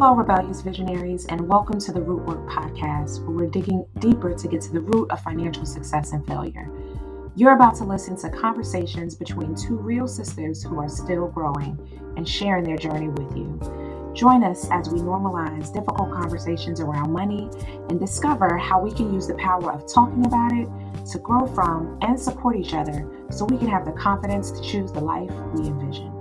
Hello, rebellious visionaries, and welcome to the Root Work podcast, where we're digging deeper to get to the root of financial success and failure. You're about to listen to conversations between two real sisters who are still growing and sharing their journey with you. Join us as we normalize difficult conversations around money and discover how we can use the power of talking about it to grow from and support each other so we can have the confidence to choose the life we envision.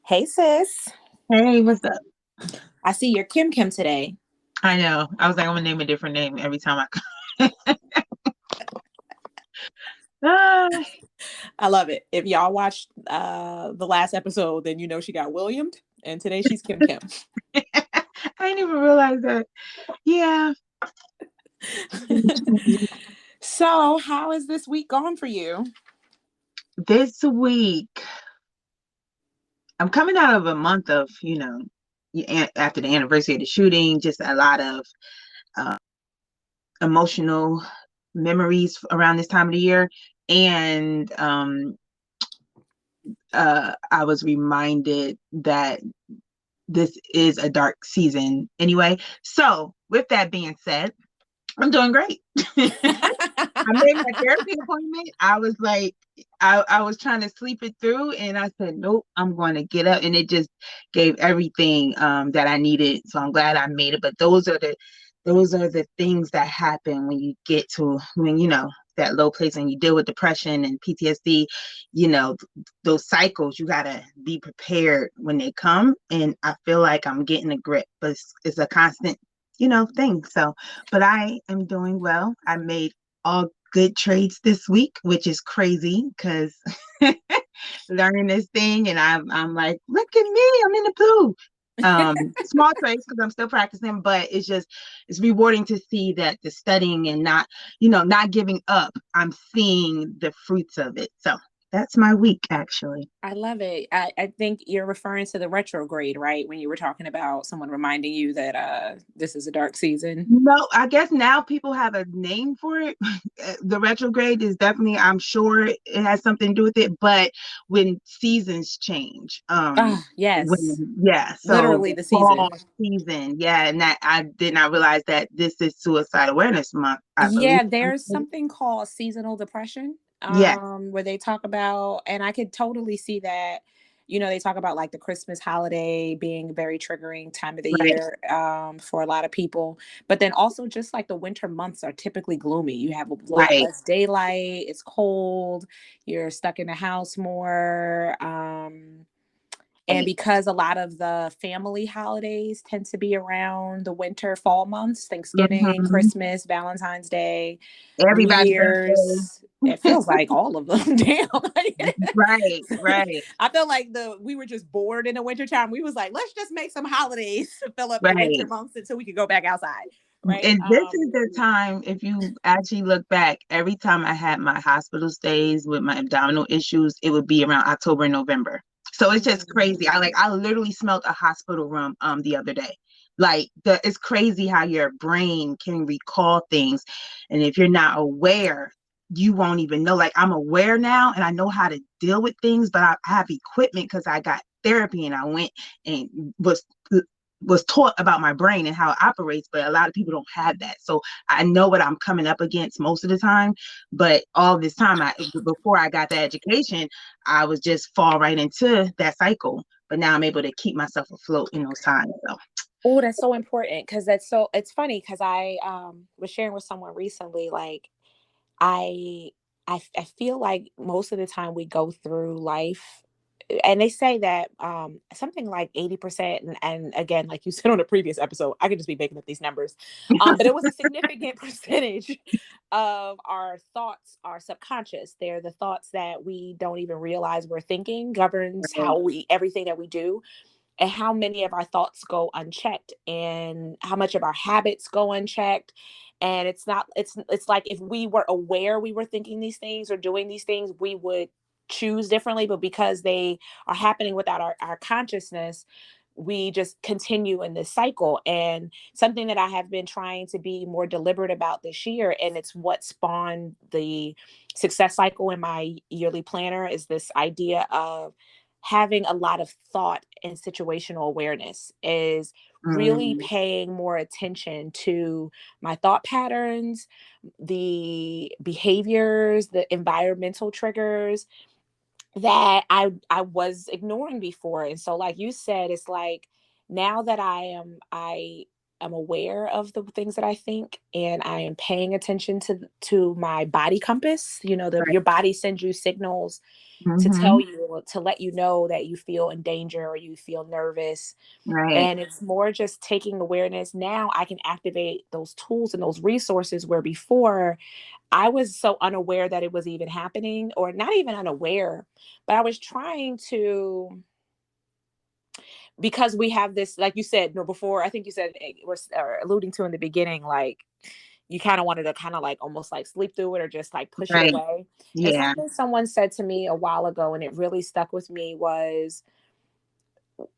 Hey, sis. Hey, what's up? I see you're Kim today. I know. I was like, I'm gonna name a different name every time I love it. If y'all watched the last episode, then you know she got Williamed, and today she's Kim. I didn't even realize that. Yeah. So, how is this week gone for you? This week, I'm coming out of a month of, after the anniversary of the shooting, just a lot of emotional memories around this time of the year. And I was reminded that this is a dark season anyway. So with that being said, I'm doing great. I made my therapy appointment. I was like, I was trying to sleep it through, and I said, nope, I'm going to get up, and it just gave everything that I needed. So I'm glad I made it. But those are the things that happen when you get to that low place and you deal with depression and PTSD. Those cycles, you gotta be prepared when they come. And I feel like I'm getting a grip, but it's a constant thing. So, but I am doing well. I made all good trades this week, which is crazy because learning this thing, and I'm like, look at me, I'm in the blue. Small trades because I'm still practicing, but it's rewarding to see that the studying and not giving up, I'm seeing the fruits of it. So that's my week, actually. I love it. I think you're referring to the retrograde, right? When you were talking about someone reminding you that this is a dark season. No, I guess now people have a name for it. The retrograde is definitely, I'm sure it has something to do with it, but when seasons change. Yes. So literally the season. Season. Yeah, and that I did not realize that this is Suicide Awareness Month. I believe. There's something called seasonal depression. Where they talk about, and I could totally see that, they talk about like the Christmas holiday being a very triggering time of the year for a lot of people. But then also just like the winter months are typically gloomy. You have a lot less daylight. It's cold. You're stuck in the house more. And because a lot of the family holidays tend to be around the winter, fall months, Thanksgiving, Christmas, Valentine's Day, everybody's New Year's, it feels like all of them. Damn. Right. I feel like we were just bored in the wintertime. We was like, let's just make some holidays to fill up the winter months until we could go back outside. Right. And this is the time, if you actually look back, every time I had my hospital stays with my abdominal issues, it would be around October and November. So it's just crazy. I literally smelled a hospital room the other day. It's crazy how your brain can recall things. And if you're not aware, you won't even know. Like, I'm aware now and I know how to deal with things, but I have equipment because I got therapy and I went and was taught about my brain and how it operates, but a lot of people don't have that. So I know what I'm coming up against most of the time, but all this time, before I got the education, I was just fall right into that cycle. But now I'm able to keep myself afloat in those times. So. Oh, that's so important because it's funny because I was sharing with someone recently, like I feel like most of the time we go through life, and they say that something like 80%, and again, like you said on a previous episode, I could just be making up these numbers, but it was a significant percentage of our thoughts are subconscious. They're the thoughts that we don't even realize we're thinking governs everything that we do, and how many of our thoughts go unchecked and how much of our habits go unchecked. And it's like if we were aware we were thinking these things or doing these things, we would choose differently. But because they are happening without our consciousness, we just continue in this cycle. And something that I have been trying to be more deliberate about this year, and it's what spawned the success cycle in my yearly planner, is this idea of having a lot of thought and situational awareness, is really Mm, paying more attention to my thought patterns, the behaviors, the environmental triggers that I was ignoring before. And so like you said, it's like now that I am aware of the things that I think, and I am paying attention to my body compass. right. Your body sends you signals to tell Mm-hmm. you, to let you know that you feel in danger or you feel nervous. Right. And it's more just taking awareness. Now I can activate those tools and those resources where before I was so unaware that it was even happening, or not even unaware, but I was trying to, because we have this, like you said, no, before, I think you said, we're alluding to in the beginning, like you kind of wanted to kind of like almost like sleep through it or just like push it Right. away. And Yeah. something someone said to me a while ago, and it really stuck with me, was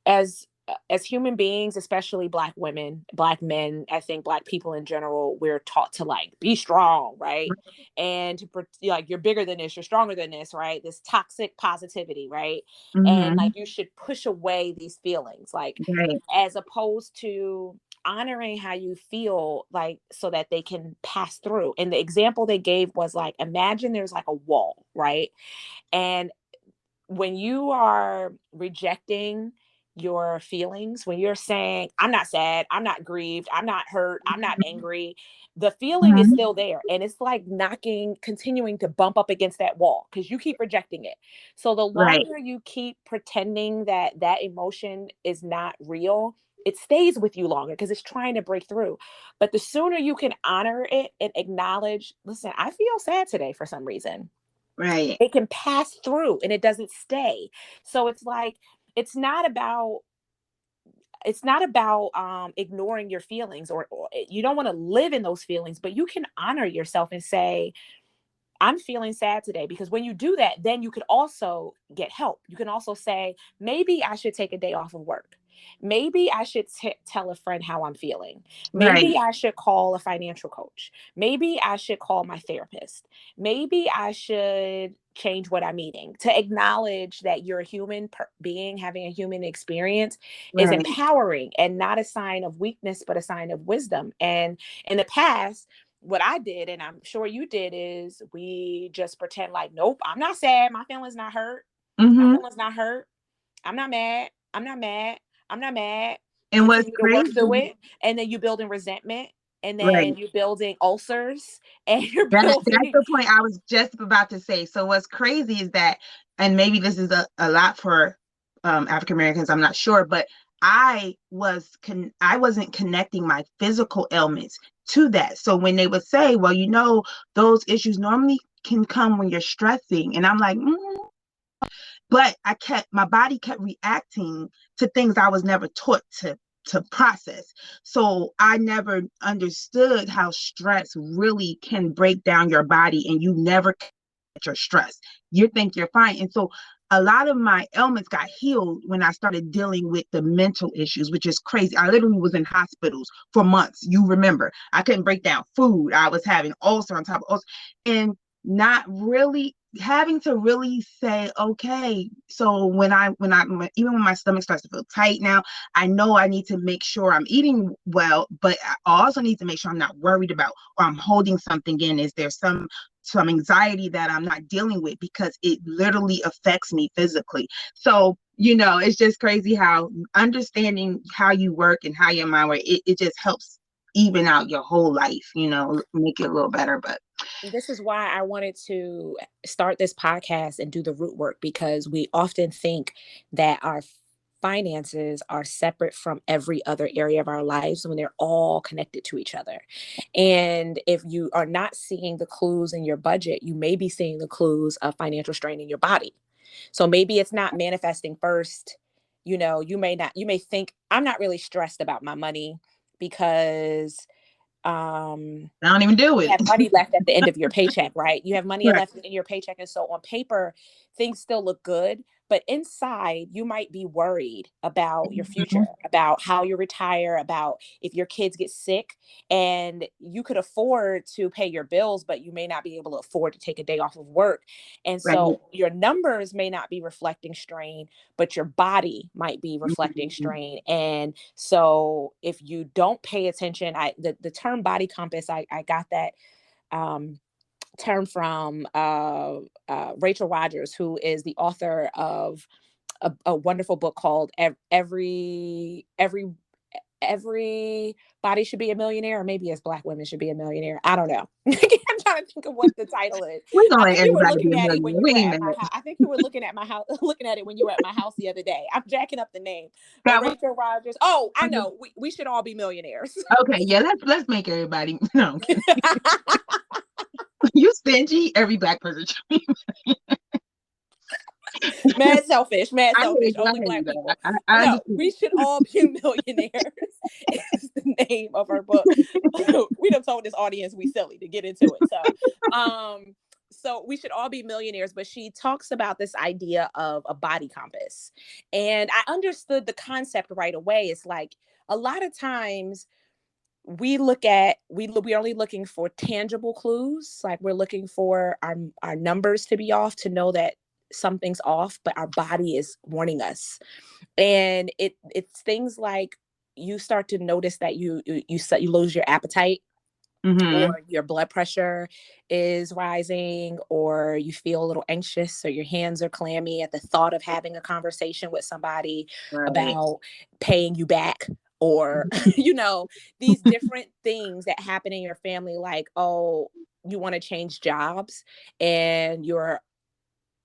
as as human beings, especially black women, black men, I think black people in general, we're taught to like be strong, right? And like you're bigger than this, you're stronger than this, right? This toxic positivity, right? And Mm-hmm. like you should push away these feelings, like Right. as opposed to honoring how you feel, like so that they can pass through. And the example they gave was like, imagine there's like a wall, right? And when you are rejecting your feelings, when you're saying, I'm not sad, I'm not grieved, I'm not hurt, I'm not angry, the feeling is Mm-hmm. still there. And it's like continuing to bump up against that wall because you keep rejecting it. So the Right. longer you keep pretending that that emotion is not real, it stays with you longer because it's trying to break through. But the sooner you can honor it and acknowledge, listen, I feel sad today for some reason, Right. it can pass through and it doesn't stay. So it's like it's not about ignoring your feelings, or you don't want to live in those feelings, but you can honor yourself and say, I'm feeling sad today. Because when you do that, then you could also get help. You can also say, maybe I should take a day off of work. Maybe I should tell a friend how I'm feeling. Right. Maybe I should call a financial coach. Maybe I should call my therapist. Maybe I should change what I'm eating. To acknowledge that you're a human being having a human experience is Right. empowering and not a sign of weakness, but a sign of wisdom. And in the past, what I did, and I'm sure you did, is we just pretend like, nope, I'm not sad. My feelings not hurt. My Mm-hmm. feelings not hurt. I'm not mad. I'm not mad. I'm not mad. And what's Continue to work through crazy, it. And then you building resentment. And right? then you're building ulcers. And you're That's building. the point I was just about to say. So what's crazy is that, and maybe this is a lot for African Americans, I'm not sure, but I wasn't connecting my physical ailments to that. So when they would say, well, those issues normally can come when you're stressing, and I'm like, but my body kept reacting to things I was never taught to process. So I never understood how stress really can break down your body, and you never get your stress. You think you're fine. And so a lot of my ailments got healed when I started dealing with the mental issues, which is crazy. I literally was in hospitals for months. You remember, I couldn't break down food. I was having ulcer on top of ulcer, and not really having to really say, okay, so even when my stomach starts to feel tight now, I know I need to make sure I'm eating well, but I also need to make sure I'm not worried about, or I'm holding something in. Is there some anxiety that I'm not dealing with, because it literally affects me physically. So, it's just crazy how understanding how you work and how your mind works, it just helps even out your whole life, make it a little better. But This is why I wanted to start this podcast and do the root work, because we often think that our finances are separate from every other area of our lives when they're all connected to each other. And if you are not seeing the clues in your budget, you may be seeing the clues of financial strain in your body. So maybe it's not manifesting first. You may think, I'm not really stressed about my money because I don't even do you it. have money left at the end of your paycheck, right? You have money Right. left in your paycheck. And so on paper, things still look good. but inside you might be worried about your future, Mhm. about how you retire, about if your kids get sick, and you could afford to pay your bills, but you may not be able to afford to take a day off of work. And Right. so your numbers may not be reflecting strain, but your body might be reflecting Mhm. strain. And so if you don't pay attention, the term body compass, I got that um, term from Rachel Rogers, who is the author of a wonderful book called Everybody Should Be a Millionaire, or maybe it's Black Women Should Be a Millionaire. I don't know. I'm trying to think of what the title is. We're gonna I let think you were everybody be looking a at it when millionaire. you We were ain't at mad. my house. I think you were looking at my house, looking at it when you were at my house the other day. I'm jacking up the name, but God, Rachel Rogers. Oh, I know. We should all be millionaires. okay, yeah, let's make everybody. No, I'm kidding. You stingy. Every black person should be. Mad selfish, mad I hear selfish. you. I Only hear you. Black Though. people. I No, understand. we should all be millionaires. Is the name of her book. We done told this audience we silly to get into it. So we should all be millionaires. But she talks about this idea of a body compass, and I understood the concept right away. It's like a lot of times we're only looking for tangible clues, like we're looking for our numbers to be off to know that something's off, but our body is warning us. And it's things like you start to notice that you lose your appetite, Mm-hmm. or your blood pressure is rising, or you feel a little anxious, or your hands are clammy at the thought of having a conversation with somebody Right. about paying you back, or these different things that happen in your family, like, oh, you want to change jobs, and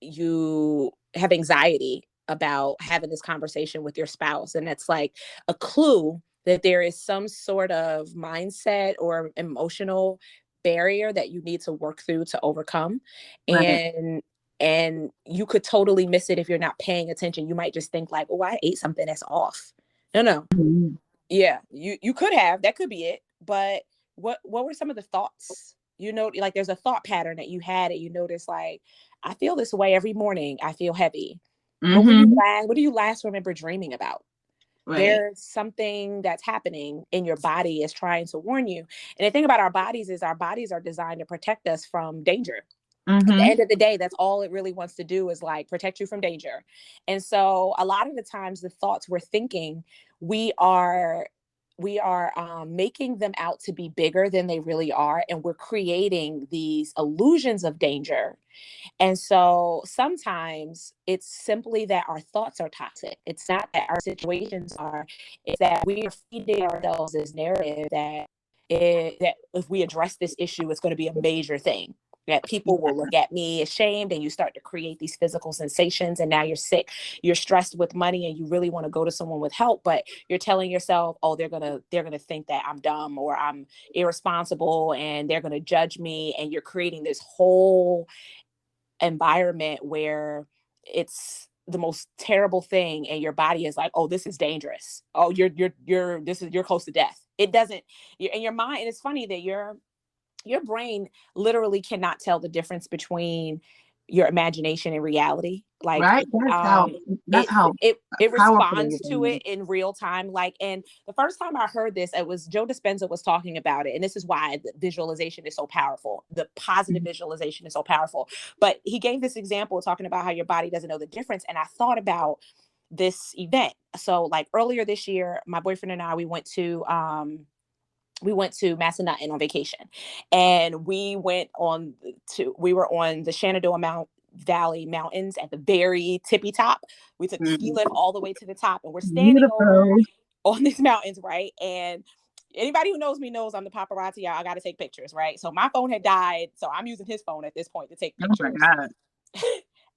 you have anxiety about having this conversation with your spouse, and it's like a clue that there is some sort of mindset or emotional barrier that you need to work through to overcome. Right. And you could totally miss it if you're not paying attention. You might just think like, oh, I ate something that's off. No. Mhm. Yeah, you could have, that could be it, but what were some of the thoughts? Like there's a thought pattern that you had, and you notice like, I feel this way every morning. I feel heavy. Mhm. What do you last remember dreaming about? Right. There's something that's happening in your body is trying to warn you. And the thing about our bodies is our bodies are designed to protect us from danger. At the Mhm. end of the day, that's all it really wants to do, is like protect you from danger. And so a lot of the times the thoughts we're thinking, we are making them out to be bigger than they really are, and we're creating these illusions of danger. And so sometimes it's simply that our thoughts are toxic. It's not that our situations are, it's that we are feeding ourselves this narrative that if we address this issue, it's going to be a major thing. That people will look at me ashamed, and you start to create these physical sensations. And now you're sick, you're stressed with money, and you really want to go to someone with help, but you're telling yourself, oh, they're gonna think that I'm dumb or I'm irresponsible, and they're gonna judge me. And you're creating this whole environment where it's the most terrible thing, and your body is like, oh, this is dangerous, oh, you're close to death. It doesn't, you're in your mind. And it's funny that your brain literally cannot tell the difference between your imagination and reality. Like, Right. That's it how it powerful responds it to is. it in real time. Like, and the first time I heard this, it was Joe Dispenza was talking about it, and this is why the visualization is so powerful. The positive visualization is so powerful. But he gave this example talking about how your body doesn't know the difference, and I thought about this event. So, like earlier this year, my boyfriend and I, we went to Massanutten on vacation, and we were on the Shenandoah Valley Mountains at the very tippy top. We took the ski Mhm. lift all the way to the top, and we're standing over Beautiful. on these mountains, right? And anybody who knows me knows I'm the paparazzi. I got to take pictures, right? So my phone had died, so I'm using his phone at this point to take Oh my pictures. God.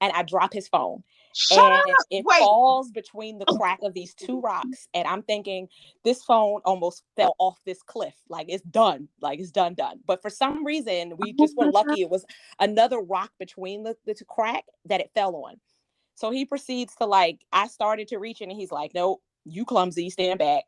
And I drop his phone, Shut and up. it Wait. falls between the crack of these two rocks. And I'm thinking, this phone almost fell off this cliff. Like, it's done. Like, it's done. But for some reason, we Oh just were my God. lucky. It was another rock between the crack that it fell on. So he proceeds to, like, I started to reach it, and he's like, nope, you clumsy, stand back.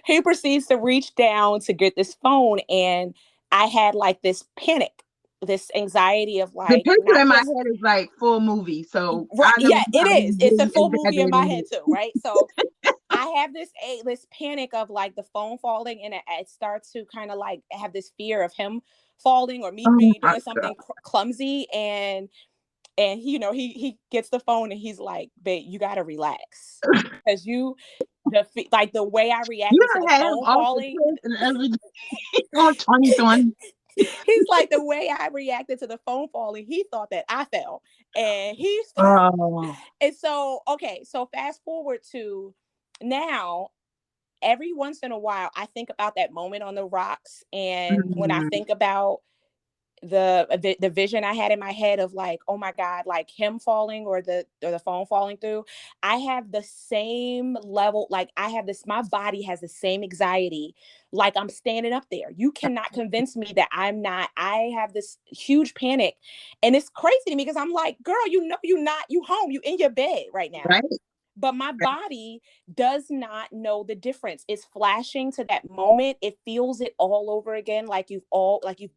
He proceeds to reach down to get this phone. And I had like this panic. this anxiety of The like picture not in my just head is like full movie, so right, I know yeah, you're it probably is. It's a really full movie in my head exaggerating too, right? So I have this panic of like the phone falling, and it starts to kind of like have this fear of him falling or me Oh be my doing God. something clumsy, and he gets the phone and he's like, "Babe, you gotta relax because like the way I You reacted to the done had him phone off the falling." cliff and everything on 2020. He's like, the way I reacted to the phone falling, he thought that I fell, and he's Oh. and so okay, so fast forward to now. Every once in a while, I think about that moment on the rocks, and when I Mhm. think about the vision I had in my head of like, oh my God, like him falling or the phone falling through, I have the same level, like I have this, my body has the same anxiety, like I'm standing up there. You cannot convince me that I'm not. I have this huge panic. And it's crazy to me because I'm like, girl, you know you not, you home, you in your bed right now. Right? But my body does not know the difference. It's flashing to that moment. It feels it all over again, like you've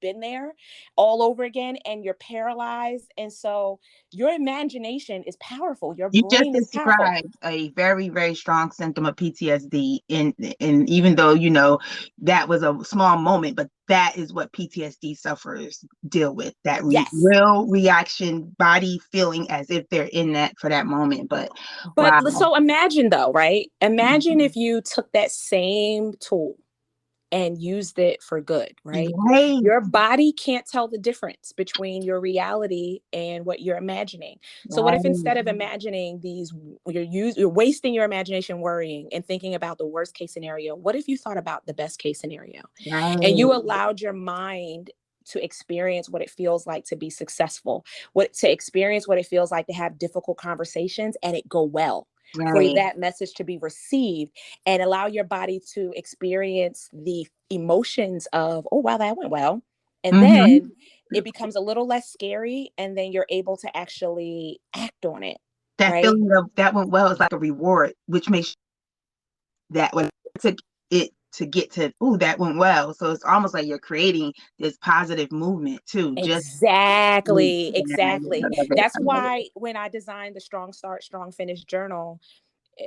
been there all over again, and you're paralyzed. And so your imagination is powerful. Your You just brain is powerful. described a very, very strong symptom of PTSD. And even though, you know, that was a small moment, but that is what PTSD sufferers deal with. That Yes. real reaction, body feeling as if they're in that for that moment. But But wow. so imagine though, right? Imagine Mhm. if you took that same tool and used it for good, right? Right, Your body can't tell the difference between your reality and what you're imagining. So what if right, instead of imagining these, you're wasting your imagination worrying and thinking about the worst case scenario? What if you thought about the best case scenario and right, you allowed your mind to experience what it feels like to be successful, what to experience what it feels like to have difficult conversations and it go well, for right. that message to be received, and allow your body to experience the emotions of, oh wow, that went well. And Hmm. then it becomes a little less scary, and then you're able to actually act on it, That right? feeling of that went well is like a reward, which makes that when it took it to get to, ooh, that went well. So it's almost like you're creating this positive movement too. Just Exactly, yeah, I exactly. love it. That's I love it. why when I designed the Strong Start, Strong Finish journal,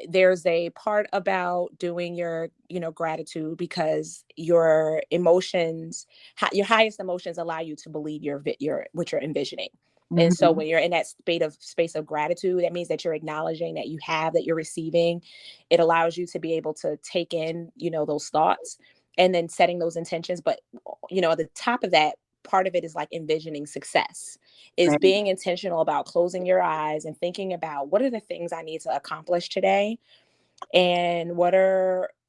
there's a part about doing your gratitude, because your emotions, your highest emotions allow you to believe your what you're envisioning. And so Mhm. when you're in that space of gratitude, that means that you're acknowledging that you have, that you're receiving. It allows you to be able to take in those thoughts, and then setting those intentions. But at the top of that, part of it is like envisioning success, is Right, being intentional about closing your eyes and thinking about, what are the things I need to accomplish today, and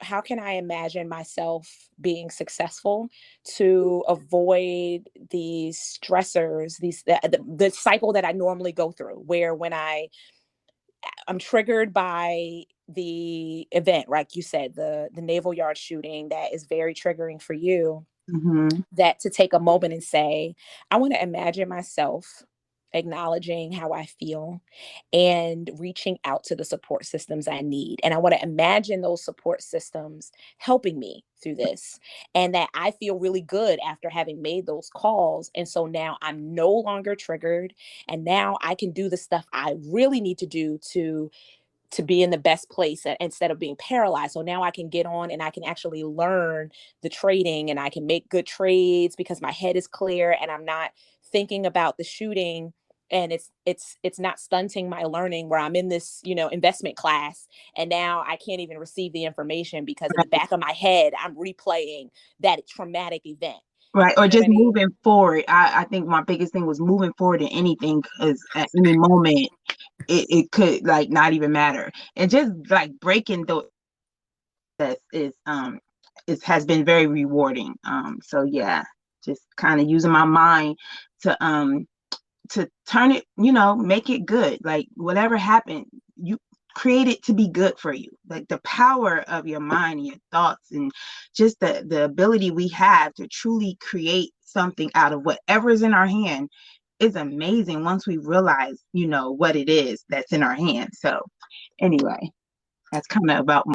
how can I imagine myself being successful to avoid these stressors, the cycle that I normally go through, where when I'm triggered by the event, like you said, the naval yard shooting, that is very triggering for you, mhm, that to take a moment and say, I want to imagine myself acknowledging how I feel and reaching out to the support systems I need. And I want to imagine those support systems helping me through this, and that I feel really good after having made those calls. And so now I'm no longer triggered. And now I can do the stuff I really need to do to be in the best place, instead of being paralyzed. So now I can get on and I can actually learn the trading, and I can make good trades because my head is clear and I'm not thinking about the shooting, and it's not stunting my learning, where I'm in this, investment class, and now I can't even receive the information because in the right, back of my head I'm replaying that traumatic event. right. Or You know what just I mean? moving forward. I think my biggest thing was moving forward in anything, because at any moment it could like not even matter. And just like breaking those is has been very rewarding. So yeah, just kind of using my mind to turn it, make it good. Like whatever happened, you create it to be good for you. Like the power of your mind and your thoughts, and just the ability we have to truly create something out of whatever is in our hand is amazing once we realize, what it is that's in our hand. So anyway, that's kind of about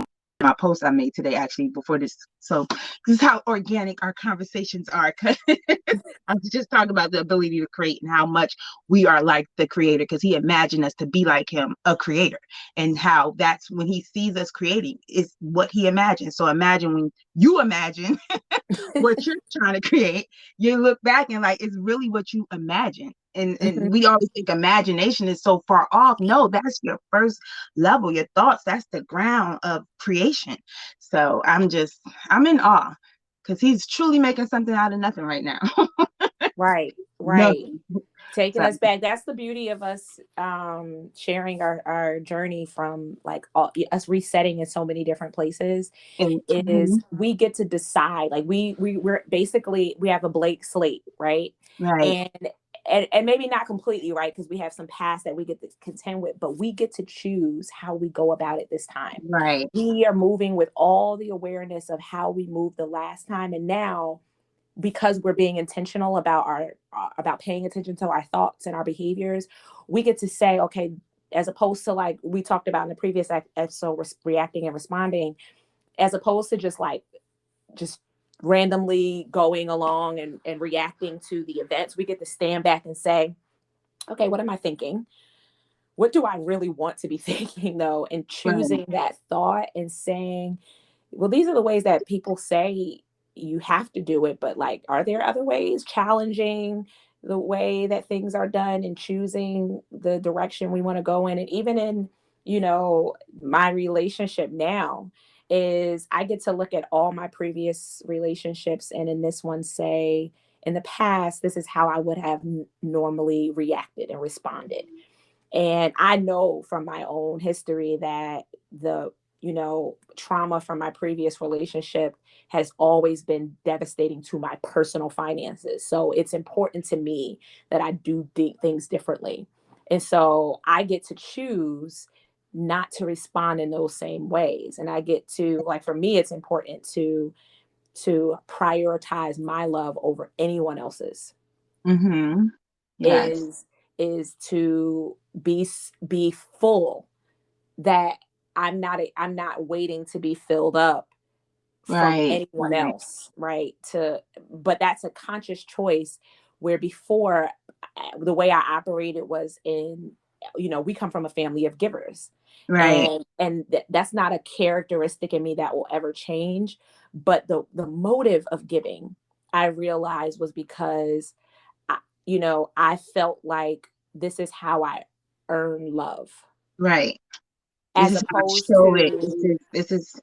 my post I made today actually before this. So this is how organic our conversations are. Cause I was just talking about the ability to create and how much we are like the creator because he imagined us to be like him, a creator, and how that's when he sees us creating is what he imagined. So imagine when you imagine what you're trying to create, you look back and like it's really what you imagine. And Mhm. we always think imagination is so far off. No, that's your first level, your thoughts, that's the ground of creation. So I'm in awe because he's truly making something out of nothing right now. Right, right. Nothing. Taking So us back. That's the beauty of us sharing our journey from like all, us resetting in so many different places and is we get to decide. Like we're basically we have a blank slate, right? right, And and maybe not completely right because we have some past that we get to contend with, but we get to choose how we go about it this time. right, We are moving with all the awareness of how we moved the last time, and now because we're being intentional about our about paying attention to our thoughts and our behaviors, we get to say, okay, as opposed to like we talked about in the previous episode, reacting and responding, as opposed to just randomly going along and reacting to the events, we get to stand back and say, okay, what am I thinking? What do I really want to be thinking though? And right, choosing that thought and saying, well, these are the ways that people say you have to do it, but like, are there other ways? Challenging the way that things are done and choosing the direction we want to go in. And even in, my relationship now is I get to look at all my previous relationships and in this one say, in the past, this is how I would have normally reacted and responded. And I know from my own history that the, trauma from my previous relationship has always been devastating to my personal finances. So it's important to me that I do things differently. And so I get to choose not to respond in those same ways. And I get to, like, for me, it's important to prioritize my love over anyone else's. mm-hmm, yes, Is to be full, that I'm not waiting to be filled up from right, anyone right, else, right? To But that's a conscious choice, where before, the way I operated was in, we come from a family of givers, right, and that's not a characteristic in me that will ever change. But the motive of giving, I realized, was because I, I felt like this is how I earn love, right. This as is how I opposed show it. to This is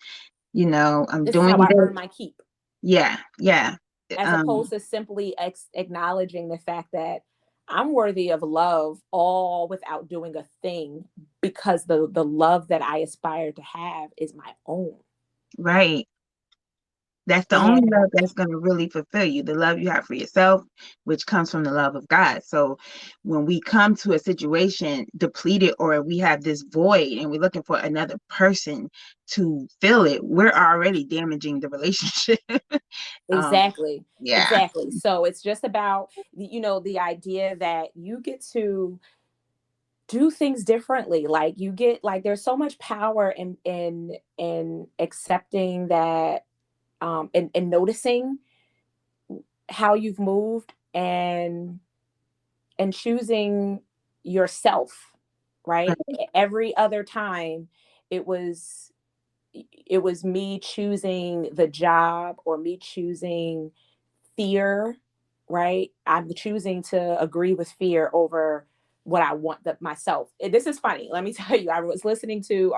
I'm this is doing how I this. earn my keep, Yeah, yeah. as Um, opposed to simply acknowledging the fact that I'm worthy of love all without doing a thing, because the love that I aspire to have is my own. right. That's the only And love that's going to really fulfill you, the love you have for yourself, which comes from the love of God. So when we come to a situation depleted or we have this void and we're looking for another person to fill it, we're already damaging the relationship. um, exactly, yeah, exactly. So it's just about, the idea that you get to do things differently. Like, you get, like, there's so much power in accepting that, and noticing how you've moved, and choosing yourself, right? Every other time, it was it was me choosing the job, or me choosing fear, right? I'm choosing to agree with fear over what I want myself. This is funny. Let me tell you, I was listening to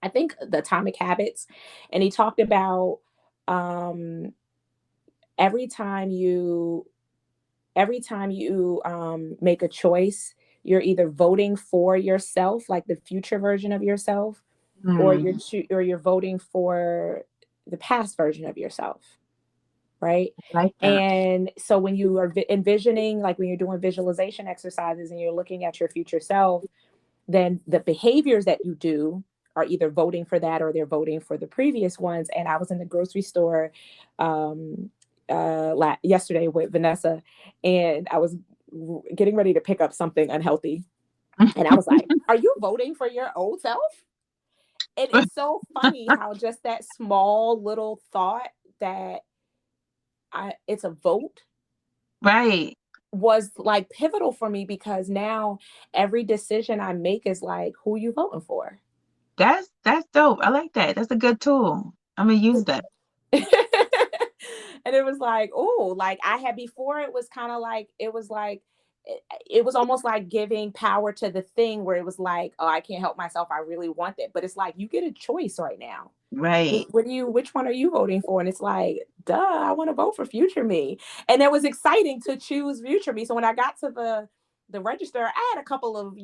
I think the Atomic Habits, and he talked about, um every time you make a choice, you're either voting for yourself, like the future version of yourself, or mm, you're voting for the past version of yourself, right? like that. And so when you are envisioning, like when you're doing visualization exercises and you're looking at your future self, then the behaviors that you do are either voting for that or they're voting for the previous ones. And I was in the grocery store um, yesterday with Vanessa, and I was getting ready to pick up something unhealthy. And I was like, are you voting for your old self? And it's so funny how just that small little thought that it's a vote Right. was like pivotal for me, because now every decision I make is like, who you voting for? That's dope. I like that. That's a good tool. I'm gonna use that. And it was like, oh, like I had before, it was kind of like, it was almost like giving power to the thing where it was like, oh, I can't help myself. I really want it. But it's like, you get a choice right now. Right. Which one are you voting for? And it's like, duh, I want to vote for future me. And it was exciting to choose future me. So when I got to the register, I had a couple of,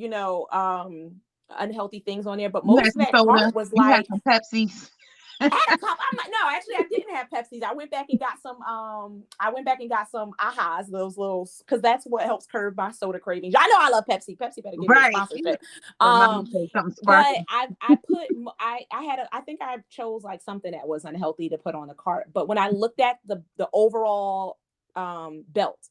unhealthy things on there, but You had most of some that soda. cart was You had like, some Pepsis. I had a couple. I'm like, no, actually, I didn't have Pepsis. I went back and got some. I went back and got some Ahas, those little, because that's what helps curb my soda cravings. I know I love Pepsi. Pepsi better give me a Right. sponsorship. But mama Um, say something but sparkling. I had I think I chose like something that was unhealthy to put on the cart. But when I looked at the overall belt,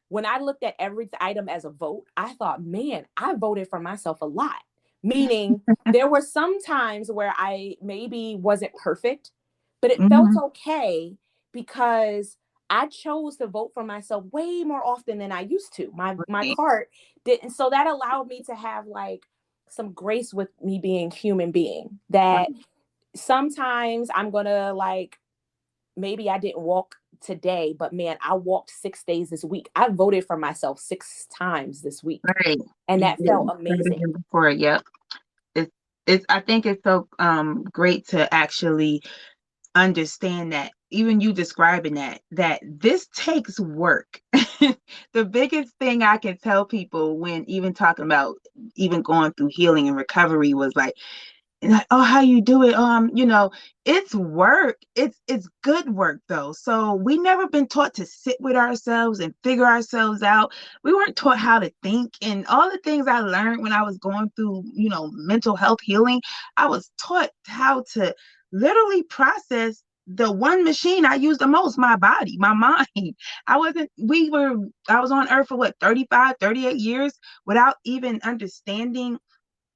when I looked at every item as a vote, I thought, man, I voted for myself a lot. Meaning, there were some times where I maybe wasn't perfect, but it felt Hmm. okay because I chose to vote for myself way more often than I used to. My Right. cart didn't, so that allowed me to have like some grace with me being human being. That sometimes I'm gonna like, maybe I didn't walk today, but man, I walked 6 days this week. I voted for myself 6 times this week, Right. and You that felt did better amazing. than before. Yep. It's it's I think it's so great to actually understand that, even you describing that this takes work. The biggest thing I can tell people when even talking about even going through healing and recovery was like, and like, oh, how you do it? It's work. It's good work though. So we never been taught to sit with ourselves and figure ourselves out. We weren't taught how to think, and all the things I learned when I was going through, mental health healing, I was taught how to literally process the one machine I use the most, my body, my mind. I was on earth for what, 35, 38 years without even understanding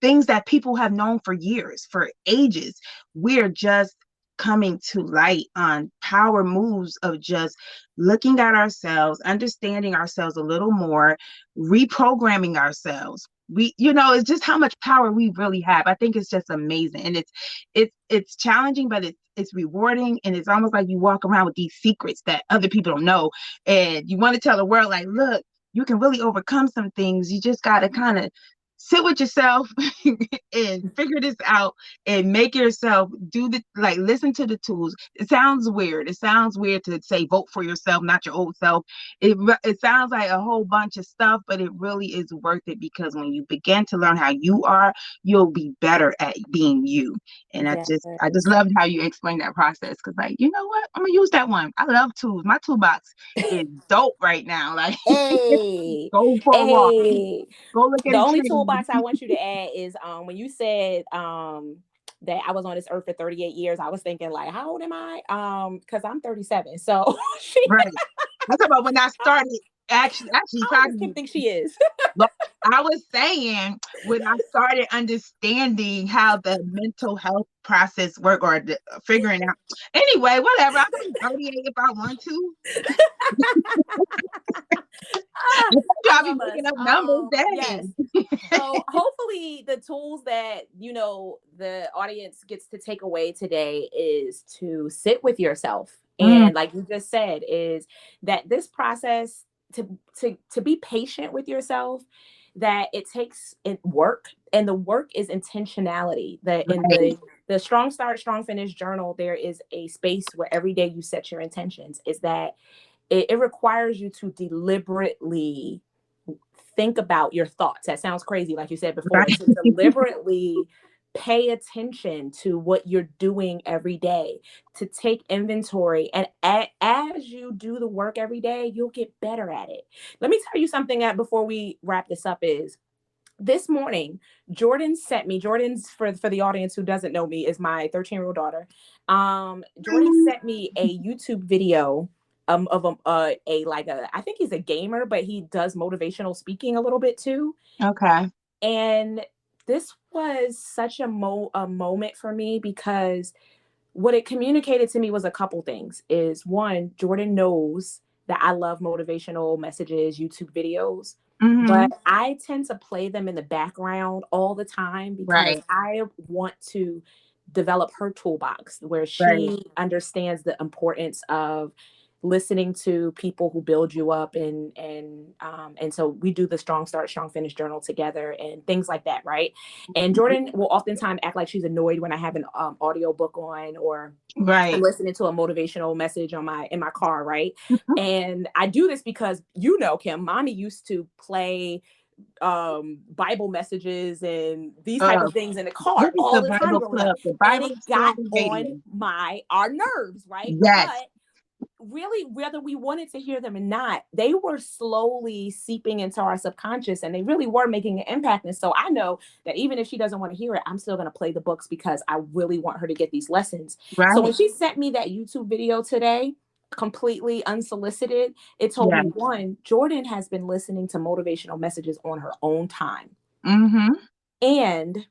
things that people have known for years, for ages. We're just coming to light on power moves of just looking at ourselves, understanding ourselves a little more, reprogramming ourselves. It's just how much power we really have. I think it's just amazing. And it's challenging, but it's rewarding, and it's almost like you walk around with these secrets that other people don't know. And you want to tell the world, like, look, you can really overcome some things. You just got to kind of sit with yourself and figure this out and make yourself do the, like, listen to the tools. It sounds weird. It sounds weird to say vote for yourself, not your old self. It sounds like a whole bunch of stuff, but it really is worth it, because when you begin to learn how you are, you'll be better at being you. And I Yes. just loved how you explained that process, because, like, you know what, I'm gonna use that one. I love tools. My toolbox is dope right now. Like, Hey, go for a walk, hey. go look at The a only tree. toolbox I want you to add is when you said that I was on this earth for 38 years, I was thinking like, how old am I? Because I'm 37. So she, Right. I'm talking about when I started actually how old does Kim probably, think she is? look, I was saying when I started understanding how the mental health process work, or figuring out. Anyway, whatever. I can be 38 if I want to. I told you I I'll be love us. making up numbers. Yes. Dang. So hopefully the tools that the audience gets to take away today is to sit with yourself, Mm, and like you just said, is that this process, to be patient with yourself, that it takes work, and the work is intentionality. That in right. the Strong Start Strong Finish journal, there is a space where every day you set your intentions. Is that it requires you to deliberately think about your thoughts. That sounds crazy, like you said before, Right. to deliberately pay attention to what you're doing every day, to take inventory. And as you do the work every day, you'll get better at it. Let me tell you something that before we wrap this up is, this morning, Jordan sent me, Jordan's, for the audience who doesn't know me, is my 13-year-old daughter. Jordan sent me a YouTube video of I think he's a gamer, but he does motivational speaking a little bit too. Okay. And this was such a moment for me because what it communicated to me was a couple things. Is one, Jordan knows that I love motivational messages, YouTube videos, Mm-hmm. but I tend to play them in the background all the time because Right. I want to develop her toolbox where Right. she understands the importance of listening to people who build you up, and so we do the strong start strong finish journal together and things like that, right? And Jordan will oftentimes act like she's annoyed when I have an audio book on, or I'm Right. listening to a motivational message on my in my car, right? And I do this because, Kim, mommy used to play Bible messages and these type Uh, of things in the this car is all the the time Bible growing up, Club, the and Bible it got Story on Radio. my our nerves, right? Yes. But really, whether we wanted to hear them or not, they were slowly seeping into our subconscious, and they really were making an impact. And so I know that even if she doesn't want to hear it, I'm still going to play the books because I really want her to get these lessons. So when Right. she sent me that YouTube video today, completely unsolicited, it told me, Yes. one, Jordan has been listening to motivational messages on her own time, Mm-hmm. and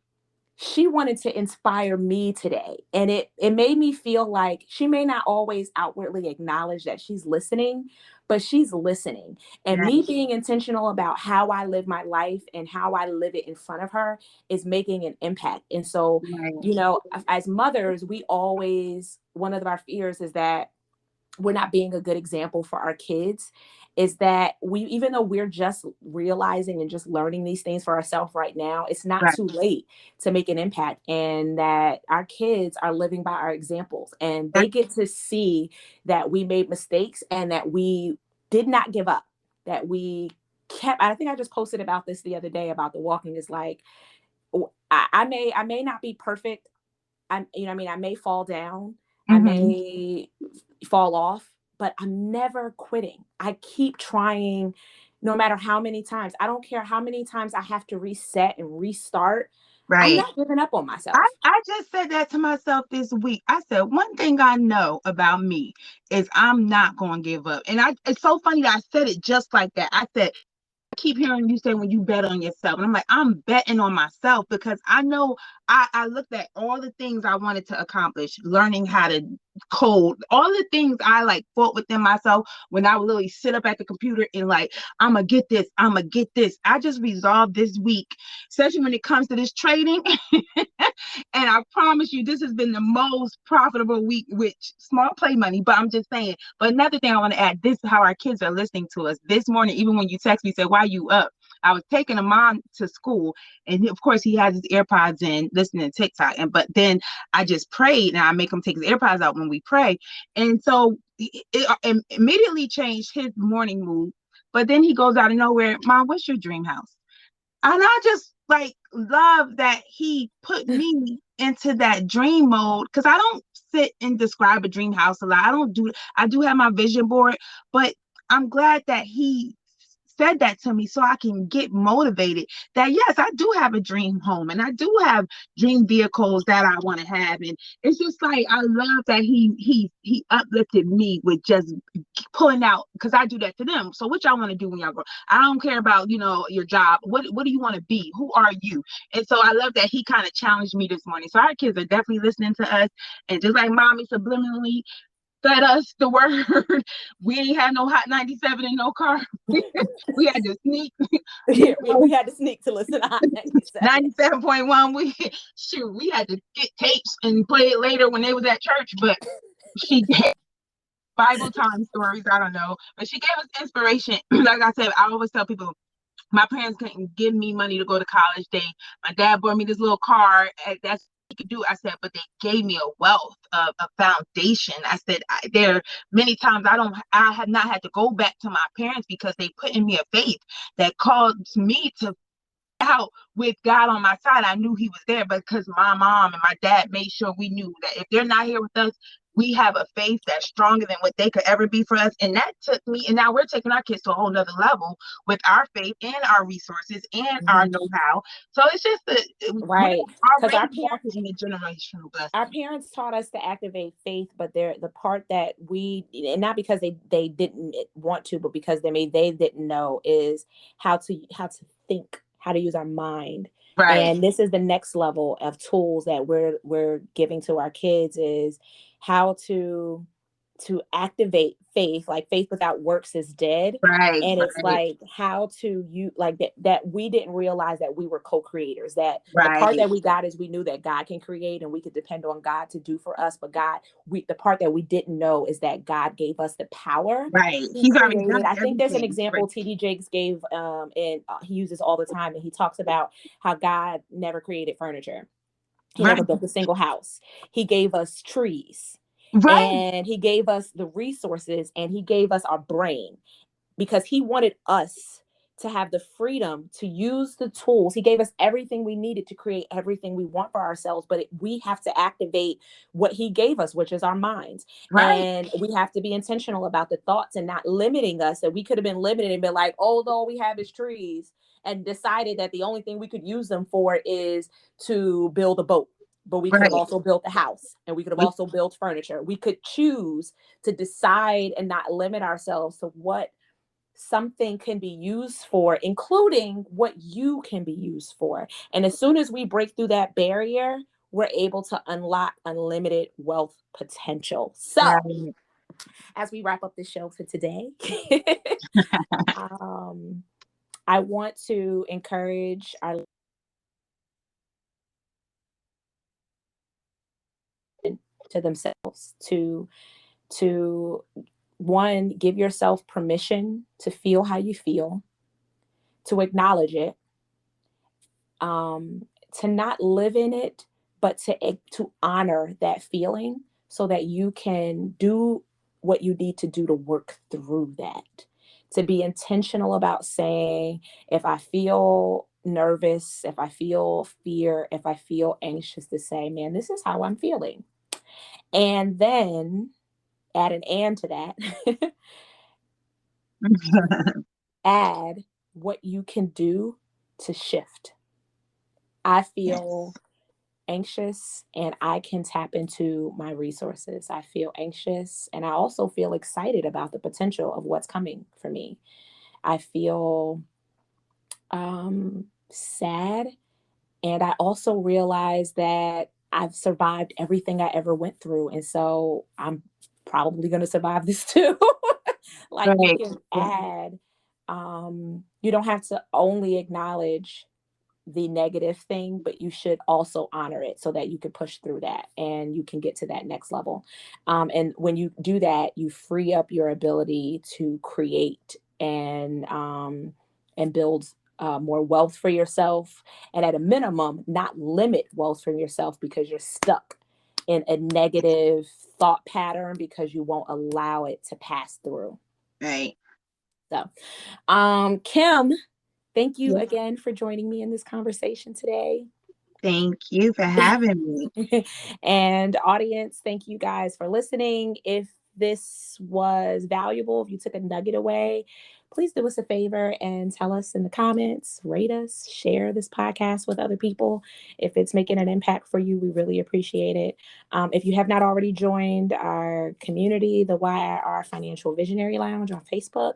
she wanted to inspire me today. And it made me feel like she may not always outwardly acknowledge that she's listening, but she's listening. And me Right. being intentional about how I live my life and how I live it in front of her is making an impact. And so, Right. as mothers, we always, one of our fears is that we're not being a good example for our kids. Is that we, even though we're just realizing and just learning these things for ourselves right now, it's not Right. too late to make an impact, and that our kids are living by our examples, and they get to see that we made mistakes and that we did not give up, that we kept. I think I just posted about this the other day about the walking. Is like, I may not be perfect. I may fall down, I Mm-hmm. may fall off, but I'm never quitting. I keep trying no matter how many times. I don't care how many times I have to reset and restart. I'm Right. not giving up on I, myself. I just said that to myself this week. I said, one thing I know about me is I'm not going to give up. And it's so funny that I said it just like that. I said, keep hearing you say when you bet on yourself. And I'm like, I'm betting on myself because I know I looked at all the things I wanted to accomplish, learning how to code, all the things I like fought within myself when I would literally sit up at the computer and like, I'm gonna get this, I'm gonna get this. I just resolved this week, especially when it comes to this trading. And I promise you, this has been the most profitable week with small play money. But I'm just saying. But another thing I want to add, this is how our kids are listening to us. This morning, even when you text me, say, why are you up? I was taking a mom to school, and of course he has his AirPods in, listening to TikTok. But then I just prayed, and I make him take his AirPods out when we pray, and so it immediately changed his morning mood. But then he goes out of nowhere, Mom, what's your dream house? And I just like love that he put me into that dream mode because I don't sit and describe a dream house a lot. I do have my vision board, but I'm glad that he said that to me so I can get motivated that yes, I do have a dream home and I do have dream vehicles that I want to have. And it's just like I love that he uplifted me with just pulling out because I do that to them. So what y'all want to do when y'all grow? I don't care about your job. What do you want to be? Who are you? And so I love that he kind of challenged me this morning. So our kids are definitely listening to us, and just like mommy subliminally fed us the word, we ain't had no hot 97 in no car. We had to sneak, Yeah, we had to sneak to listen to Hot 97. 97.1. We had to get tapes and play it later when they was at church, but she Bible time stories. I don't know, but she gave us inspiration. Like I said, I always tell people my parents couldn't give me money to go to college. My dad bought me this little car. That's what he could do. I said, but they gave me a wealth of a foundation. I said, there are many times I have not had to go back to my parents because they put in me a faith that caused me to out with God on my side. I knew he was there because my mom and my dad made sure we knew that if they're not here with us, we have a faith that's stronger than what they could ever be for us. And that took me, and now we're taking our kids to a whole nother level with our faith and our resources and our Mhm. know-how. So it's just that we're Right, because already walking in a generational our blessing. parents taught us to activate faith, but they're the part that we, and not because they didn't want to, but because they didn't know, is how to think, how to use our mind. Right. And this is the next level of tools that we're giving to our kids, is how to activate faith. Like, faith without works is dead. Right. And it's Right. like, how to, you like that we didn't realize that we were co-creators, that the part Right. that we got is we knew that God can create and we could depend on God to do for us. But God, the part that we didn't know is that God gave us the power. Right. He He's already created, done I think there's an everything. Right. example TD Jakes gave, and he uses all the time, and he talks about how God never created furniture. He never Right. built a single house. He gave us trees, Right. and he gave us the resources, and he gave us our brain, because he wanted us to have the freedom to use the tools. He gave us everything we needed to create everything we want for ourselves, but we have to activate what he gave us, which is our minds. Right. And we have to be intentional about the thoughts and not limiting us. That we could have been limited and been like, oh, all we have is trees, and decided that the only thing we could use them for is to build a boat. But we could have Right. also built a house, and we could have also built furniture. We could choose to decide and not limit ourselves to what something can be used for, including what you can be used for. And as soon as we break through that barrier, we're able to unlock unlimited wealth potential. So, Right. as we wrap up the show for today, um, I want to encourage our to themselves to one, give yourself permission to feel how you feel, to acknowledge it, um, to not live in it, but to honor that feeling so that you can do what you need to do to work through that. To be intentional about saying, if I feel nervous, if I feel fear, if I feel anxious, to say, man, this is how I'm feeling. And then add an and to that, add what you can do to shift. I feel Yes. anxious and I can tap into my resources. I feel anxious and I also feel excited about the potential of what's coming for me. I feel sad, and I also realize that I've survived everything I ever went through. And so I'm probably going to survive this too. Like, you Right. can add, you don't have to only acknowledge the negative thing, but you should also honor it so that you can push through that and you can get to that next level. And when you do that, you free up your ability to create and build more wealth for yourself. And at a minimum, not limit wealth for yourself because you're stuck in a negative thought pattern because you won't allow it to pass through. Right. So, Kim, thank you Yes. again for joining me in this conversation today. Thank you for having me. And audience, thank you guys for listening. If this was valuable, if you took a nugget away, please do us a favor and tell us in the comments, rate us, share this podcast with other people. If it's making an impact for you, we really appreciate it. If you have not already joined our community, the YIR Financial Visionary Lounge on Facebook,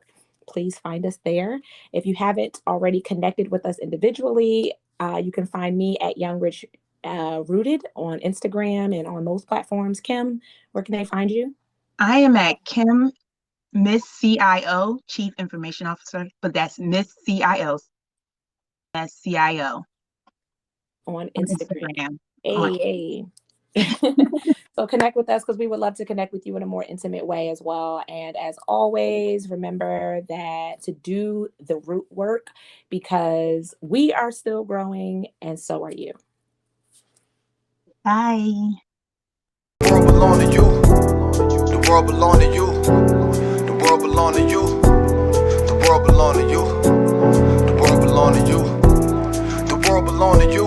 please find us there. If you haven't already connected with us individually, you can find me at Young Rich Rooted on Instagram and on most platforms. Kim, where can they find you? I am at Kim Miss CIO, Chief Information Officer, but that's Miss CIO, CIO On on Instagram. Instagram. On Hey, hey. So connect with us because we would love to connect with you in a more intimate way as well. And as always, remember that to do the root work because we are still growing and so are you. Bye. The world belong to you. The world belong to you. The world belong to you. The world belong to you. The world belong to you. The world belong to you.